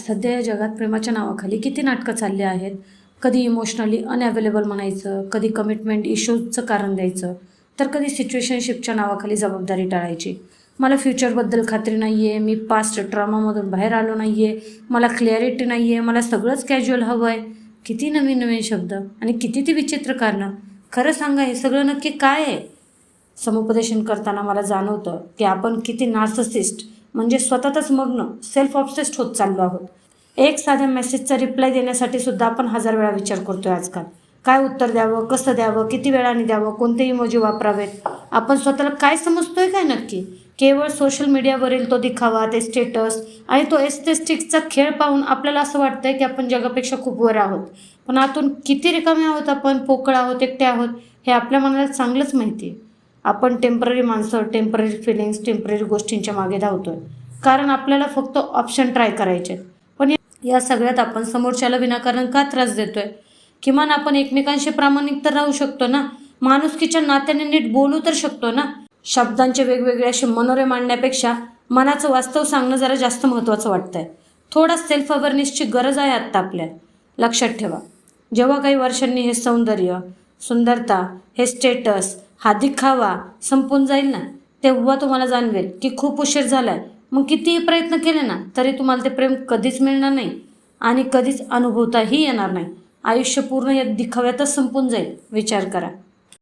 सध्या या जगात प्रेमाच्या नावाखाली किती नाटकं चालली आहेत. कधी इमोशनली अनअवेलेबल म्हणायचं, कधी कमिटमेंट इश्यूजचं कारण द्यायचं, तर कधी सिच्युएशनशिपच्या नावाखाली जबाबदारी टाळायची. मला फ्युचरबद्दल खात्री नाही आहे, मी पास्ट ट्रॉमामधून बाहेर आलो नाही आहे, मला क्लॅरिटी नाही आहे, मला सगळंच कॅज्युअल हवं आहे. किती नवीन नवीन शब्द आणि किती ती विचित्र कारणं. खरं सांगा, हे सगळं नक्की काय आहे? समुपदेशन करताना मला जाणवतं की आपण किती नार्सिसिस्ट म्हणजे स्वतःच मग्न सेल्फ ऑब्सेस्ड होत चाललो आहोत. एक साध्या मेसेजचा रिप्लाय देण्यासाठी सुद्धा आपण 1000 वेळा विचार करतोय आजकाल. काय उत्तर द्यावं, कसं द्यावं, किती वेळाने द्यावं, कोणते इमोजी वापरावेत. आपण स्वतःला काय समजतोय काय नक्की? केवळ सोशल मीडियावरील तो दिखावा, ते स्टेटस आणि तो एस्थेटिक्सचा खेळ पाहून आपल्याला असं वाटतंय की आपण जगापेक्षा खूप वर आहोत. पण आतून किती रिकामे आहोत आपण, पोकळ आहोत, एकटे आहोत हे आपल्या मनाला चांगलंच माहिती आहे. आपण टेम्पररी माणसं, टेम्पररी फिलिंग्स, टेम्पररी गोष्टींच्या मागे धावतोय कारण आपल्याला फक्त ऑप्शन ट्राय करायचे. पण या सगळ्यात आपण समोरच्याला विनाकारण का त्रास देतोय? किमान आपण एकमेकांशी प्रामाणिक तर राहू शकतो ना, माणुसकीच्या नात्याने नीट बोलू तर शकतो ना. शब्दांचे वेगवेगळे असे मनोरे मांडण्यापेक्षा मनाचं वास्तव सांगणं जरा जास्त महत्त्वाचं वाटतंय. थोडा सेल्फ अवेअरनेसची गरज आहे आत्ता आपल्याला. लक्षात ठेवा, जेव्हा काही वर्षांनी हे सौंदर्य, सुंदरता, हे स्टेटस, हा दिखावा संपून जाईल ना, तेव्हा तुम्हाला जाणवेल की खूप उशीर झालाय. मग कितीही प्रयत्न केले ना तरी तुम्हाला ते प्रेम कधीच मिळणार नाही आणि कधीच अनुभवताही येणार नाही. आयुष्य पूर्ण या दिखाव्यातच संपून जाईल. विचार करा.